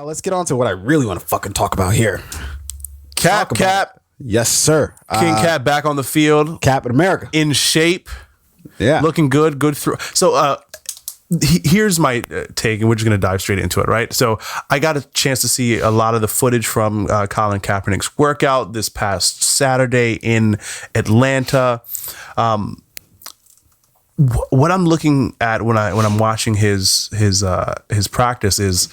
let's get on to what I really want to fucking talk about here. Cap. Yes, sir. King Cap back on the field. Cap in America. In shape. Yeah. Looking good. Good throw. So here's my take, and we're just going to dive straight into it, right? So I got a chance to see a lot of the footage from Colin Kaepernick's workout this past Saturday in Atlanta. What I'm looking at when I'm watching his practice is,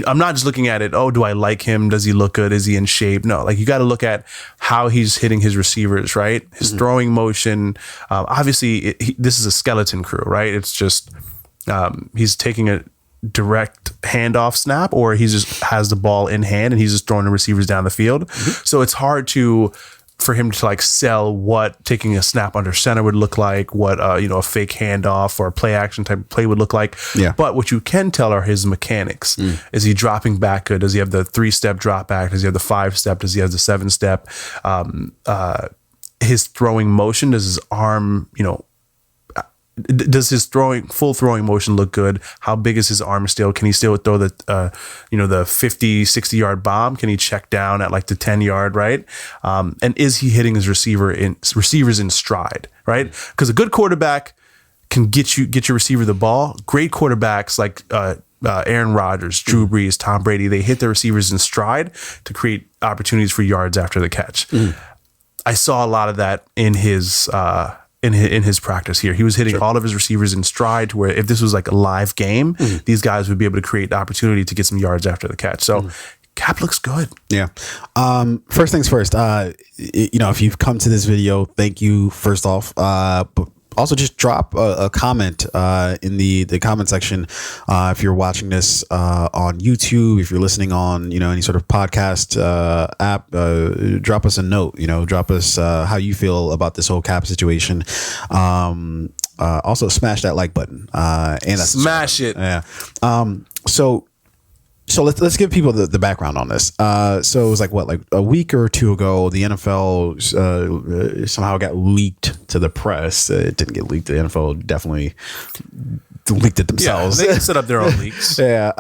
I'm not just looking at it, oh, do I like him? Does he look good? Is he in shape? No, like you got to look at how he's hitting his receivers, right? His throwing motion. Obviously, this is a skeleton crew, right? It's just he's taking a direct handoff snap, or he just has the ball in hand and he's just throwing the receivers down the field. So it's hard for him to like sell what taking a snap under center would look like, what a fake handoff or a play action type of play would look like. Yeah. But what you can tell are his mechanics. Is he dropping back good? Does he have the 3-step drop back? Does he have the 5-step? Does he have the 7-step? His throwing motion, does his arm, does his full throwing motion look good? How big is his arm still? Can he still throw the 50, 60 yard bomb? Can he check down at like the 10 yard, right? And is he hitting his receivers in stride, right? Because a good quarterback can get your receiver the ball. Great quarterbacks like Aaron Rodgers, Drew Brees, Tom Brady, they hit their receivers in stride to create opportunities for yards after the catch. I saw a lot of that in his in his practice here. He was hitting all of his receivers in stride, to where if this was like a live game, these guys would be able to create the opportunity to get some yards after the catch. So Cap looks good. Yeah. First things first, if you've come to this video, thank you first off. But also just drop a comment in the comment section if you're watching this on YouTube, if you're listening on any sort of podcast app. Drop us a note. Drop us how you feel about this whole Cap situation. Also smash that like button and smash it. Yeah. So let's give people the background on this. So it was like a week or two ago, the NFL somehow got leaked to the press. It didn't get leaked. The NFL definitely leaked it themselves. Yeah, they set up their own leaks. Yeah.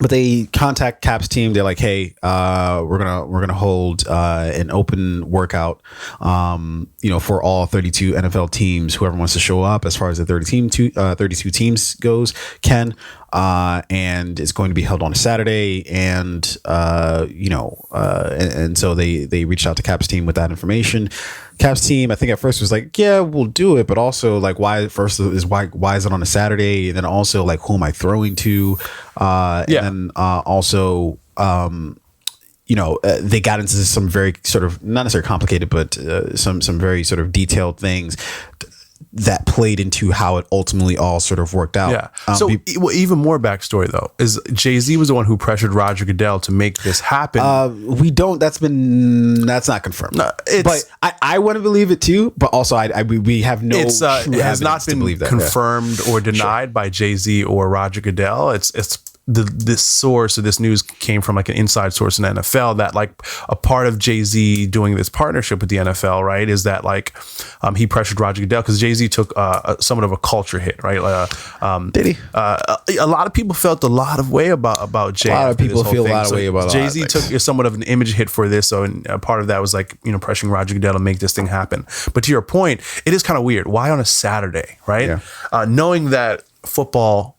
But they contact Cap's team. They're like, "Hey, we're gonna hold an open workout, for all 32 NFL teams. Whoever wants to show up, as far as the 32 teams goes, can. And it's going to be held on a Saturday. And so they reached out to Cap's team with that information. Cap's team, I think at first was like, yeah, we'll do it, but also like, why is it on a Saturday? And then also like, who am I throwing to? And then also, they got into some very sort of not necessarily complicated, but some very sort of detailed things that played into how it ultimately all sort of worked out. Yeah. So even more backstory though is Jay-Z was the one who pressured Roger Goodell to make this happen. That's not confirmed. No, but I want to believe it too. But also we have no. It has not been confirmed or denied by Jay-Z or Roger Goodell. It's this source of this news came from like an inside source in the NFL, that like a part of Jay-Z doing this partnership with the NFL, right, is that like he pressured Roger Goodell because Jay-Z took somewhat of a culture hit, right? Did he? A lot of people felt a lot of way about Jay. A lot of people feel a lot of way about Jay-Z took somewhat of an image hit for this, so part of that was like pressuring Roger Goodell to make this thing happen. But to your point, it is kind of weird. Why on a Saturday, right? Yeah. Knowing that football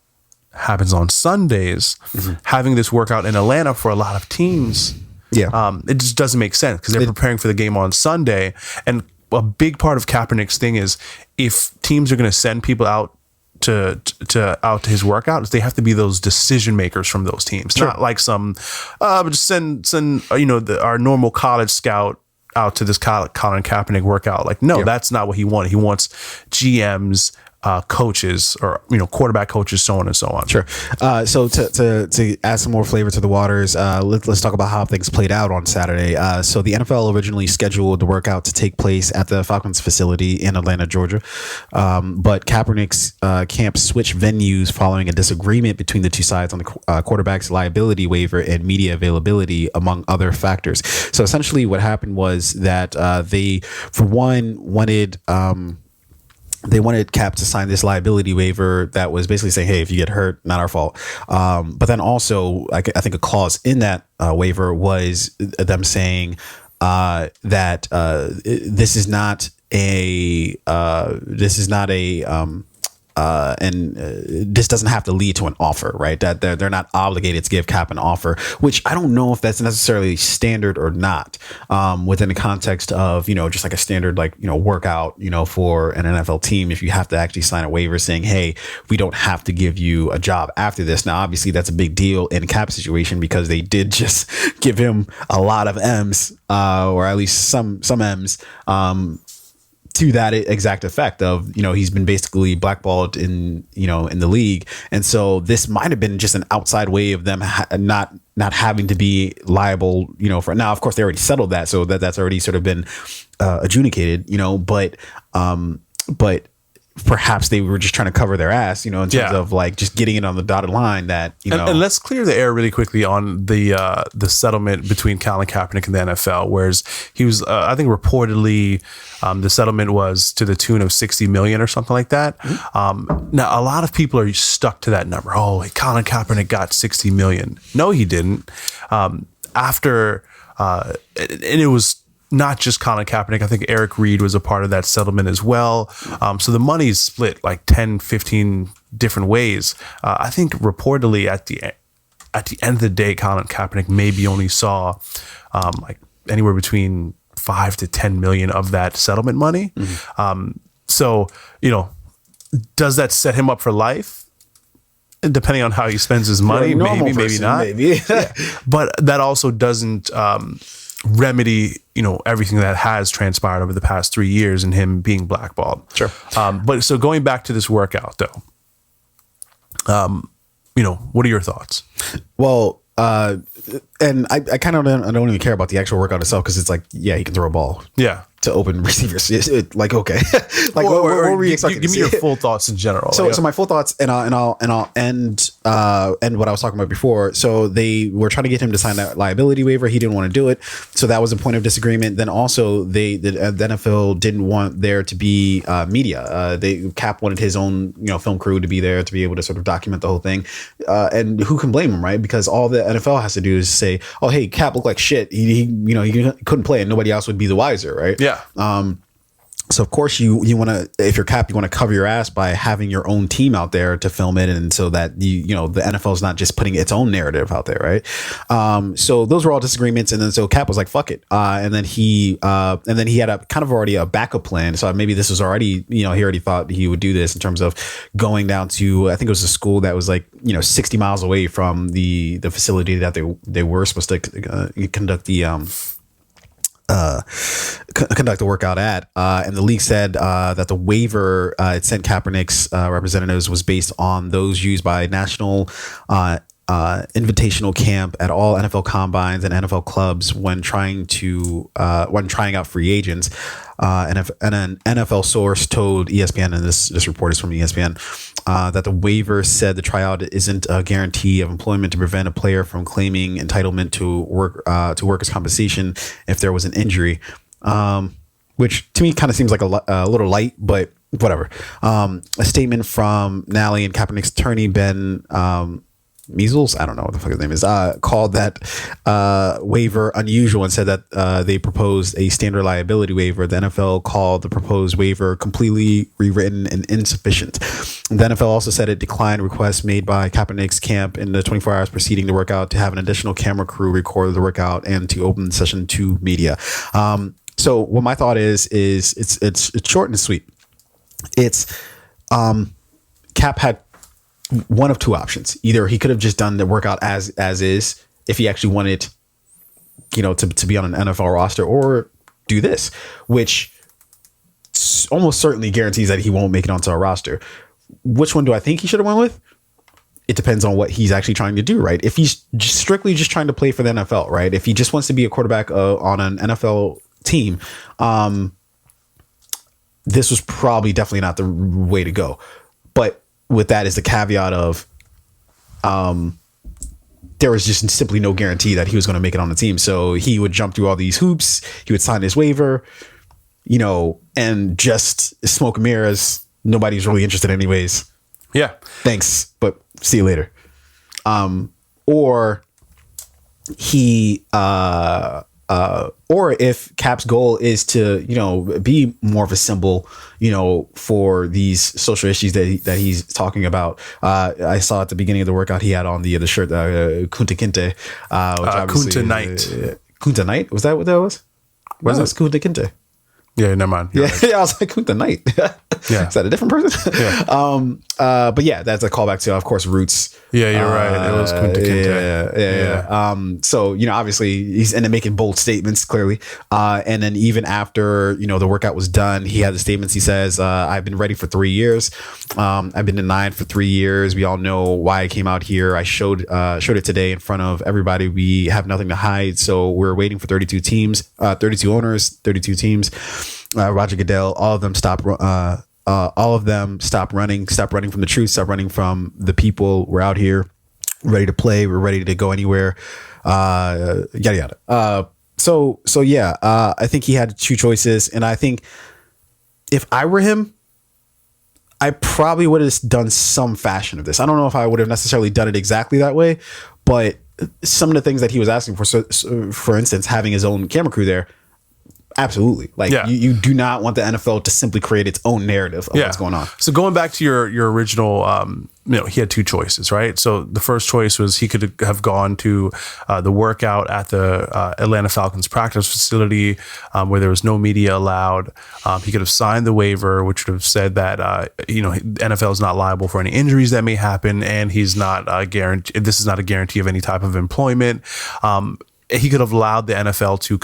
happens on Sundays, having this workout in Atlanta for a lot of teams, it just doesn't make sense because they're preparing for the game on Sunday. And a big part of Kaepernick's thing is if teams are going to send people out to his workouts, they have to be those decision makers from those teams, not like some just send our normal college scout out to this Colin Kaepernick workout. Like, no, that's not what he wanted. He wants GMs, coaches, or quarterback coaches, so on and so on. Sure. So to add some more flavor to the waters, let's talk about how things played out on Saturday. So the NFL originally scheduled the workout to take place at the Falcons facility in Atlanta, Georgia, but Kaepernick's camp switched venues following a disagreement between the two sides on the quarterback's liability waiver and media availability, among other factors. So essentially, what happened was that they, for one, wanted they wanted Cap to sign this liability waiver that was basically saying, hey, if you get hurt, not our fault. But then also, I think a clause in that waiver was them saying that this is not a and this doesn't have to lead to an offer, right? That they're not obligated to give Cap an offer, which I don't know if that's necessarily standard or not, within the context of, just like a standard, like, workout, for an NFL team. If you have to actually sign a waiver saying, hey, we don't have to give you a job after this. Now, obviously that's a big deal in Cap's situation because they did just give him a lot of M's, or at least some M's, to that exact effect of, he's been basically blackballed in the league. And so this might have been just an outside way of them not having to be liable, for now. Of course, they already settled that. So that's already sort of been adjudicated, but perhaps they were just trying to cover their ass, in terms of like just getting it on the dotted line that, And let's clear the air really quickly on the settlement between Colin Kaepernick and the NFL, whereas he was, I think reportedly, the settlement was to the tune of 60 million or something like that. Mm-hmm. Now, a lot of people are stuck to that number. Oh, Colin Kaepernick got 60 million. No, he didn't. And it was not just Colin Kaepernick. I think Eric Reed was a part of that settlement as well. So the money is split like 10, 15 different ways. I think reportedly at the end of the day, Colin Kaepernick maybe only saw like anywhere between 5 to 10 million of that settlement money. Mm-hmm. So, does that set him up for life? Depending on how he spends his money, maybe not. Maybe. Yeah. But that also doesn't remedy, everything that has transpired over the past 3 years and him being blackballed. Sure. But so going back to this workout though, what are your thoughts? Well, and I kind of don't even care about the actual workout itself because it's like, yeah, he can throw a ball. Yeah. To open receivers, like okay, like what were we expecting? Give me your full thoughts in general. So my full thoughts, and I'll end what I was talking about before. So they were trying to get him to sign that liability waiver. He didn't want to do it, so that was a point of disagreement. Then also the NFL didn't want there to be media. Cap wanted his own film crew to be there to be able to sort of document the whole thing. And who can blame him, right? Because all the NFL has to do is say, oh hey, Cap looked like shit. He couldn't play, and nobody else would be the wiser, right? Yeah. So of course you want to, if you're Cap, you want to cover your ass by having your own team out there to film it, and so that the NFL is not just putting its own narrative out there, right? So those were all disagreements, and then so Cap was like, "Fuck it," and then he had a kind of already a backup plan. So maybe this was already, he already thought he would do this in terms of going down to, I think it was a school that was like 60 miles away from the facility that they were supposed to conduct the workout at, and the league said that the waiver it sent Kaepernick's representatives was based on those used by National Invitational Camp at all NFL combines and NFL clubs when trying out free agents. And an NFL source told ESPN, and this report is from ESPN, that the waiver said the tryout isn't a guarantee of employment to prevent a player from claiming entitlement to workers' compensation if there was an injury, which to me kind of seems like a little light, but whatever. A statement from Nally and Kaepernick's attorney, Ben Measles, I don't know what the fuck his name is, called that waiver unusual and said that they proposed a standard liability waiver. The NFL called the proposed waiver completely rewritten and insufficient. The NFL also said it declined requests made by Kaepernick's camp in the 24 hours preceding the workout to have an additional camera crew record the workout and to open the session to media. So what my thought is it's short and sweet. It's Cap had one of two options. Either he could have just done the workout as is if he actually wanted, to be on an NFL roster, or do this, which almost certainly guarantees that he won't make it onto a roster. Which one do I think he should have went with? It depends on what he's actually trying to do, right? If he's strictly just trying to play for the NFL, right? If he just wants to be a quarterback on an NFL team, this was probably definitely not the way to go. But with that is the caveat of there was just simply no guarantee that he was going to make it on the team. So he would jump through all these hoops. He would sign his waiver, and just smoke and mirrors, nobody's really interested anyways. Yeah. Thanks, but see you later. Or he or if Cap's goal is to, you know, be more of a symbol, you know, for these social issues that he's talking about. I saw at the beginning of the workout he had on the shirt Kunta Kinte, which Kunta Knight. Kunta Knight, was that what that was? Was it Kunta Kinte? Yeah, never mind. Yeah, right. Yeah, I was like, Kunta Knight. Yeah. Is that a different person? Yeah. But yeah, that's a callback to, of course, Roots. Yeah, you're right. It was Kunta Kinte. Yeah. So, you know, obviously he's into making bold statements, clearly. And then even after, you know, the workout was done, he had the statements. He says, I've been ready for 3 years. I've been denied for 3 years. We all know why I came out here. I showed it today in front of everybody. We have nothing to hide. So we're waiting for 32 teams, 32 owners, 32 teams. Roger Goodell, all of them stop running from the truth, stop running from the people. We're out here ready to play. We're ready to go anywhere. Yada yada. So yeah, I think he had 2 choices, and I think if I were him, I probably would have done some fashion of this. I don't know if I would have necessarily done it exactly that way, but some of the things that he was asking for, so for instance, having his own camera crew there, absolutely. Like, you do not want the NFL to simply create its own narrative of what's going on. So going back to your original, you know, he had 2 choices, right? So the first choice was he could have gone to the workout at the Atlanta Falcons practice facility where there was no media allowed. He could have signed the waiver, which would have said that, you know, NFL is not liable for any injuries that may happen, and he's not guaranteed. This is not a guarantee of any type of employment. He could have allowed the NFL to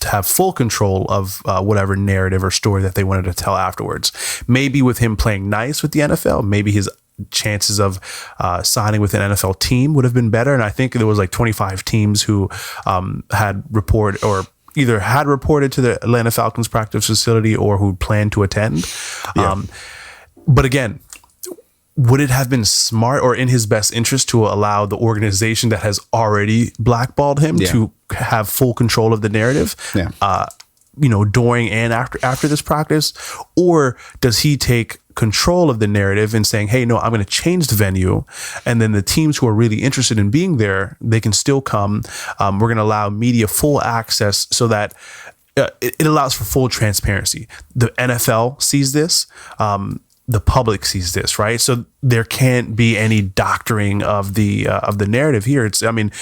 have full control of whatever narrative or story that they wanted to tell afterwards. Maybe with him playing nice with the NFL, maybe his chances of signing with an NFL team would have been better. And I think there was like 25 teams who had reported to the Atlanta Falcons practice facility or who planned to attend. Yeah. But again, would it have been smart or in his best interest to allow the organization that has already blackballed him to have full control of the narrative, you know, during and after this practice? Or does he take control of the narrative and saying, hey, no, I'm going to change the venue, and then the teams who are really interested in being there, they can still come. We're going to allow media full access so that it allows for full transparency. The NFL sees this. The public sees this, right? So there can't be any doctoring of the narrative here. It's, I mean,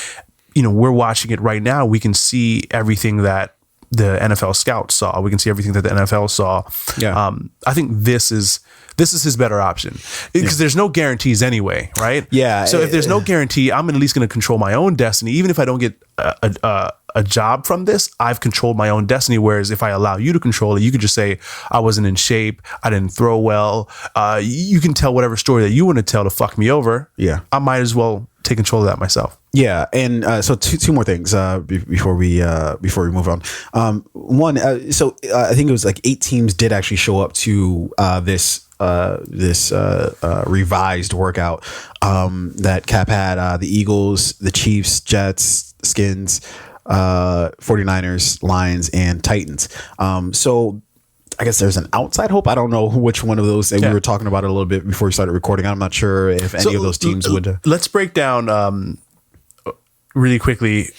you know, we're watching it right now. We can see everything that the NFL scouts saw. We can see everything that the NFL saw. Yeah. I think this is his better option because there's no guarantees anyway, right? Yeah. So if there's no guarantee, I'm at least going to control my own destiny. Even if I don't get a job from this, I've controlled my own destiny. Whereas if I allow you to control it, you could just say, I wasn't in shape, I didn't throw well. You can tell whatever story that you want to tell to fuck me over. Yeah. I might as well take control of that myself. Yeah. And so two more things before we move on. One, so I think it was like 8 teams did actually show up to this revised workout that Cap had. The Eagles, the Chiefs, Jets, Skins, 49ers, Lions, and Titans. So I guess there's an outside hope. I don't know which one of those. We were talking about it a little bit before we started recording. I'm not sure if any of those teams would. Let's break down really quickly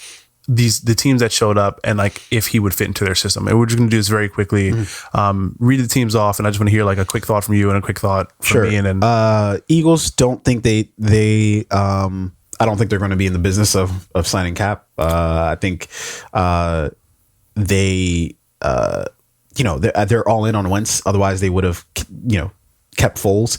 the teams that showed up and like if he would fit into their system. And we're just going to do this very quickly. Read the teams off, and I just want to hear like a quick thought from you and a quick thought from me. And then Eagles, don't think they I don't think they're going to be in the business of signing Cap. I think they they're all in on Wentz. Otherwise, they would have kept Foles.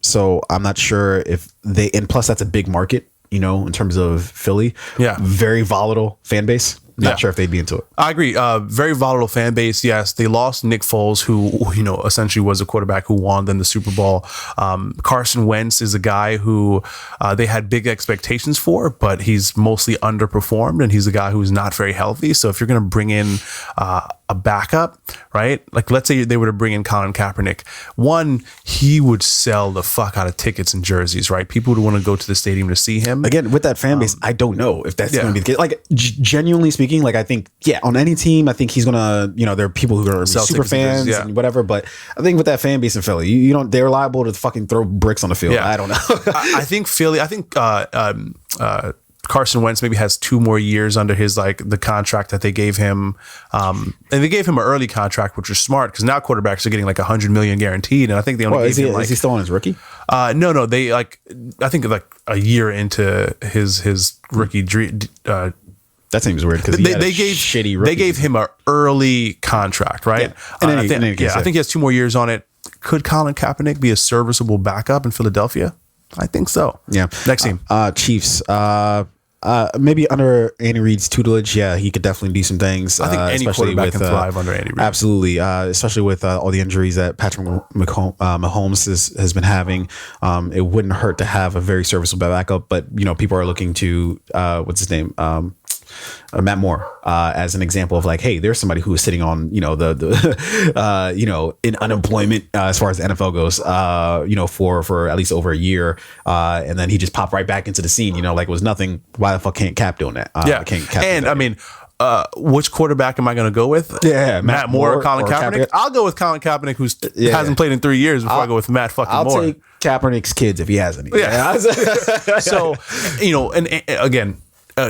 So I'm not sure if they. And plus, that's a big market, in terms of Philly. Yeah, very volatile fan base. Not sure if they'd be into it. I agree. Very volatile fan base. Yes, they lost Nick Foles, who essentially was a quarterback who won them the Super Bowl. Carson Wentz is a guy who they had big expectations for, but he's mostly underperformed, and he's a guy who's not very healthy. So if you're going to bring in a backup, right? Like, let's say they were to bring in Colin Kaepernick. One, he would sell the fuck out of tickets and jerseys, right? People would want to go to the stadium to see him. Again, with that fan base, I don't know if that's going to be the case. Like, genuinely speaking, like, I think, on any team, I think he's going to, there are people who are going to be super fans and whatever. But I think with that fan base in Philly, you don't, they're liable to fucking throw bricks on the field. I don't know. I think Philly, Carson Wentz maybe has 2 more years under his, like, the contract that they gave him. And they gave him an early contract, which was smart because now quarterbacks are getting like $100 million guaranteed. And I think they only gave him is he still on his rookie? No, they I think like a year into his rookie dream. That seems weird because they gave him an early contract, right? Yeah. I think he has 2 more years on it. Could Colin Kaepernick be a serviceable backup in Philadelphia? I think so. Yeah. Next team. Chiefs. Maybe under Andy Reid's tutelage, he could definitely do some things. I think any quarterback can thrive under Andy Reid. Absolutely, especially with all the injuries that Patrick Mahomes has been having. It wouldn't hurt to have a very serviceable backup, but people are looking to what's his name? Matt Moore as an example of like, hey, there's somebody who is sitting on in unemployment as far as the NFL goes, for at least over a year, and then he just popped right back into the scene. Like it was nothing. Why the fuck can't Cap doing that? Can't Cap and I mean, which quarterback am I going to go with? Matt Moore or Colin Kaepernick? I'll go with Colin Kaepernick, who hasn't played in 3 years. Before I go with Matt fucking Moore. I'll take Kaepernick's kids if he has any. So and again,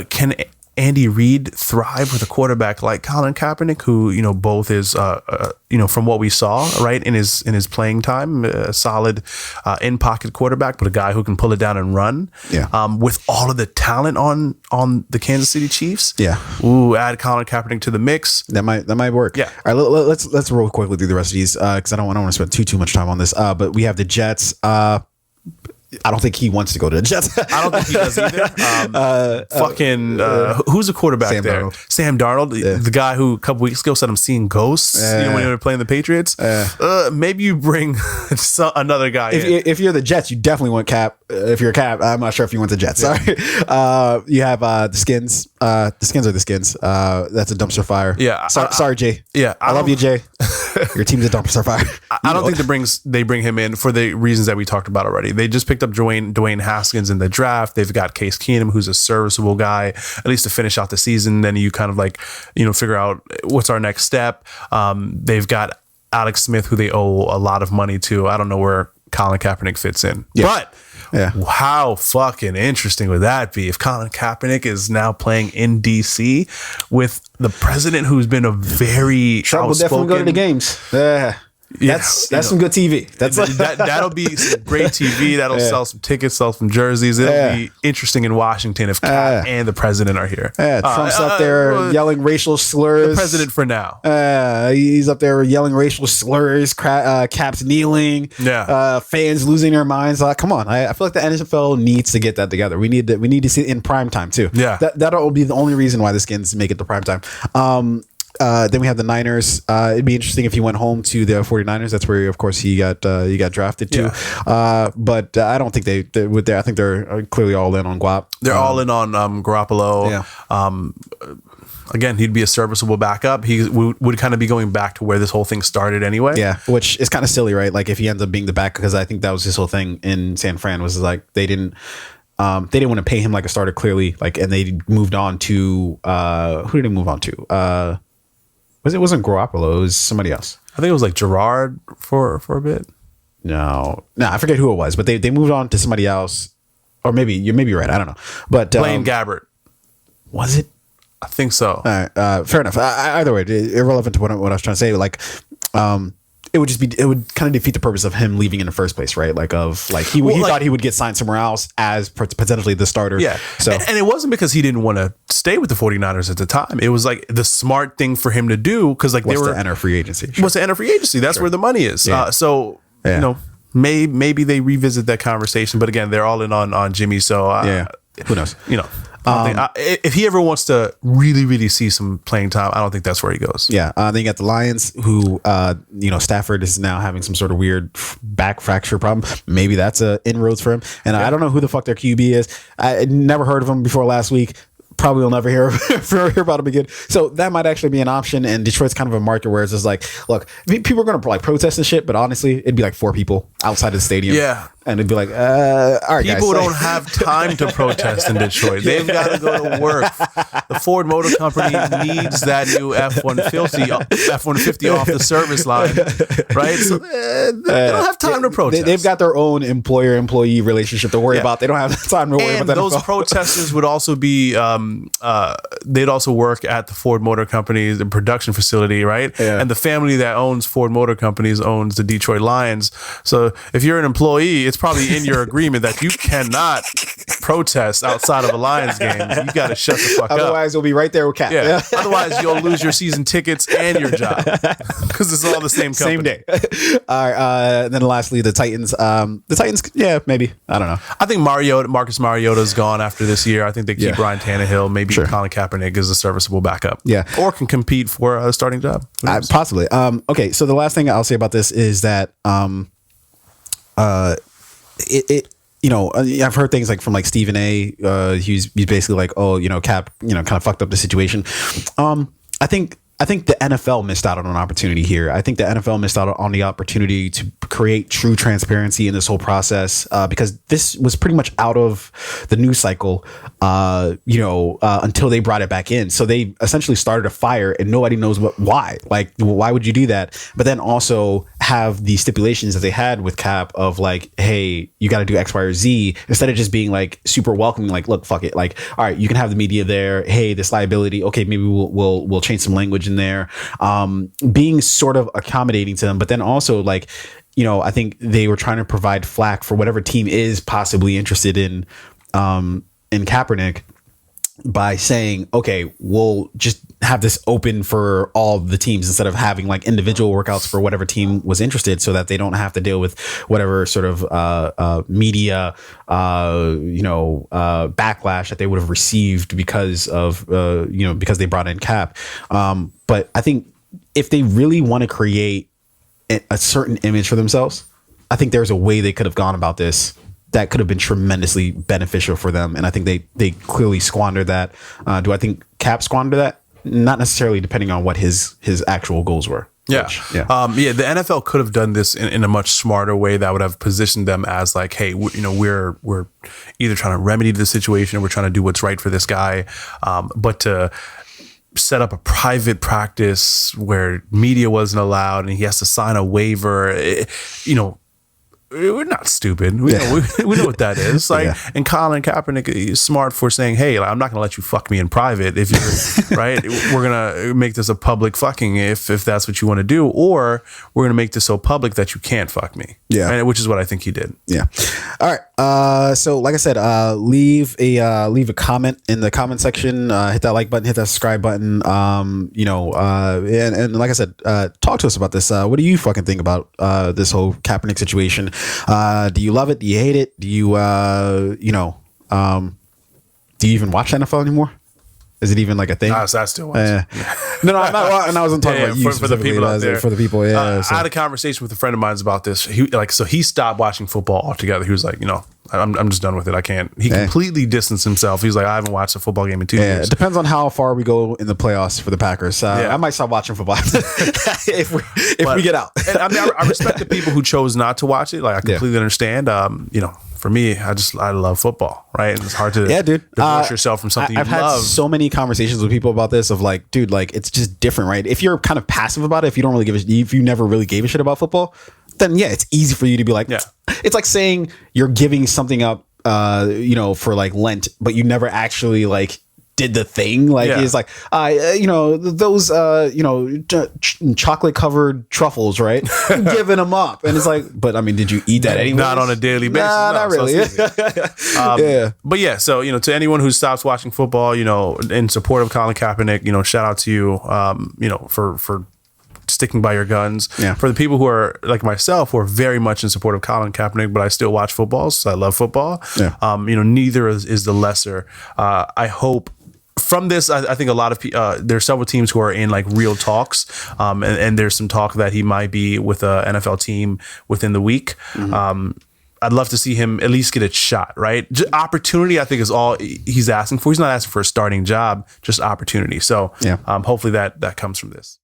can Andy Reid thrive with a quarterback like Colin Kaepernick, who both is from what we saw right in his playing time, a solid in pocket quarterback, but a guy who can pull it down and run. With all of the talent on the Kansas City Chiefs. Add Colin Kaepernick to the mix. That might work. Yeah. All right, let's roll quickly through the rest of these because I don't want to spend too much time on this. But we have the Jets. I don't think he wants to go to the Jets. I don't think he does either. Who's the quarterback Sam there? Darnold. Sam Darnold, the guy who a couple weeks ago said I'm seeing ghosts. When they were playing the Patriots. Maybe you bring another guy. If you're the Jets, you definitely want Cap. If you're Cap, I'm not sure if you want the Jets. Sorry. You have the Skins. The Skins are the Skins. That's a dumpster fire. Sorry, Jay. I love you, Jay. Your team's a dumpster fire. I don't think they bring him in for the reasons that we talked about already. They just picked up Dwayne Haskins in the draft. They've got Case Keenum, who's a serviceable guy, at least to finish out the season. Then you kind of figure out what's our next step. They've got Alex Smith, who they owe a lot of money to. I don't know where Colin Kaepernick fits in. But how fucking interesting would that be if Colin Kaepernick is now playing in DC with the president, who's been a very Trump will definitely go to the games. That's some good TV. That'll be some great TV. That'll sell some tickets, sell some jerseys. It'll be interesting in Washington if Cap and the president are here. Trump's up there yelling racial slurs. The president for now. He's up there yelling racial slurs. Cap's kneeling. Fans losing their minds. Come on, I feel like the NFL needs to get that together. We need to see it in prime time too. That'll be the only reason why the Skins make it to prime time. Then we have the Niners. It'd be interesting if he went home to the 49ers. That's where, of course, he got drafted to. But I don't think they would. I think they're clearly all in on Guap. They're all in on Garoppolo. Again, he'd be a serviceable backup. He would kind of be going back to where this whole thing started anyway. Which is kind of silly, right? Like if he ends up being the backup, because I think that was his whole thing in San Fran was like they didn't want to pay him like a starter clearly, and they moved on to who did they move on to? It wasn't Garoppolo. It was somebody else. I think it was like Gerard for a bit. No, I forget who it was, but they moved on to somebody else, or maybe you're right. I don't know. But Blaine Gabbert, was it? I think so. Fair enough. Either way, irrelevant to what I was trying to say. It would kind of defeat the purpose of him leaving in the first place, right? He thought he would get signed somewhere else as potentially the starter. So and it wasn't because he didn't want to stay with the 49ers at the time. It was like the smart thing for him to do because they were to enter free agency. Was to enter free agency. That's where the money is. Maybe they revisit that conversation. But again, they're all in on Jimmy. So who knows? If he ever wants to really, really see some playing time, I don't think that's where he goes. Then you got the Lions, who Stafford is now having some sort of weird back fracture problem. Maybe that's a inroads for him. And I don't know who the fuck their QB is. I never heard of him before last week. probably will never hear about him again. So that might actually be an option. And Detroit's kind of a market where it's just like, look, people are going to like protest and shit, but honestly, it'd be like 4 people outside of the stadium. Yeah. And it'd be like, all right, people guys. don't have time to protest in Detroit. They've got to go to work. The Ford Motor Company needs that new F-150 off the service line, right? So they don't have time to protest. They've got their own employer-employee relationship to worry about. They don't have time to worry about that. Those protesters would also be, they'd also work at the Ford Motor Company, the production facility, right? Yeah. And the family that owns Ford Motor Companies owns the Detroit Lions. So if you're an employee, it's probably in your agreement that you cannot protest outside of a Lions game. You got to shut the fuck up. Otherwise, you'll be right there with Cap. Yeah. Otherwise, you'll lose your season tickets and your job because it's all the same company. Same day. All right. Then lastly, the Titans. Yeah, maybe. I don't know. I think Marcus Mariota's gone after this year. I think they keep Ryan Tannehill. Maybe Colin Kaepernick is a serviceable backup. Yeah. Or can compete for a starting job. Possibly. Okay. So the last thing I'll say about this is that I've heard things like from like Stephen A. He's basically like, oh, Cap, kind of fucked up the situation. I think the NFL missed out on an opportunity here. I think the NFL missed out on the opportunity to create true transparency in this whole process because this was pretty much out of the news cycle, until they brought it back in. So they essentially started a fire and nobody knows why. Like, why would you do that? But then also have the stipulations that they had with Cap of like, hey, you got to do X, Y, or Z, instead of just being like super welcoming, like, look, fuck it. Like, all right, you can have the media there. Hey, this liability. Okay, maybe we'll change some language in there, being sort of accommodating to them, but then also like, I think they were trying to provide flack for whatever team is possibly interested in Kaepernick by saying, okay, we'll just have this open for all the teams instead of having like individual workouts for whatever team was interested, so that they don't have to deal with whatever sort of media, backlash that they would have received because of, because they brought in Cap. But I think if they really want to create a certain image for themselves, I think there's a way they could have gone about this that could have been tremendously beneficial for them. And I think they clearly squandered that. Do I think Cap squandered that? Not necessarily, depending on what his actual goals were. The NFL could have done this in a much smarter way that would have positioned them as like, hey, we're either trying to remedy the situation or we're trying to do what's right for this guy. But to set up a private practice where media wasn't allowed and he has to sign a waiver, we're not stupid. We know what that is. Like, and Colin Kaepernick is smart for saying, "Hey, I'm not going to let you fuck me in private. If you're right, we're gonna make this a public fucking if that's what you want to do, or we're gonna make this so public that you can't fuck me." Yeah, and which is what I think he did. Yeah. All right. So, like I said, leave a comment in the comment section. Hit that like button. Hit that subscribe button. And like I said, talk to us about this. What do you fucking think about this whole Kaepernick situation? Do you love it? Do you hate it? Do you do you even watch NFL anymore? Is it even like a thing? I still watch. No, I'm not. And I wasn't talking about you for the people out there. For the people, I had a conversation with a friend of mine about this. He stopped watching football altogether. He was like, I'm just done with it. I can't. He completely distanced himself. He's like, I haven't watched a football game in 2 years. It depends on how far we go in the playoffs for the Packers. I might stop watching football if we get out. And I respect the people who chose not to watch it. Like, I completely understand. For me, I love football, right? And it's hard to divorce yourself from something I've you love. had so many conversations with people about this of like, dude, like it's just different, right? If you're kind of passive about it, if you never really gave a shit about football, then it's easy for you to be like, it's like saying you're giving something up, for like Lent, but you never actually like did the thing. Like it's like, those, chocolate covered truffles, right? Giving them up. And it's like, but I mean, did you eat that anyway? Not on a daily basis. Nah, not really. But so, to anyone who stops watching football, in support of Colin Kaepernick, shout out to you, for sticking by your guns. Yeah. For the people who are like myself, who are very much in support of Colin Kaepernick, but I still watch football, so I love football. Yeah. Neither is the lesser. I hope from this, I think a lot of there are several teams who are in like real talks, and there's some talk that he might be with a NFL team within the week. Mm-hmm. I'd love to see him at least get a shot, right? Opportunity, I think, is all he's asking for. He's not asking for a starting job, just opportunity. So Yeah. hopefully that comes from this.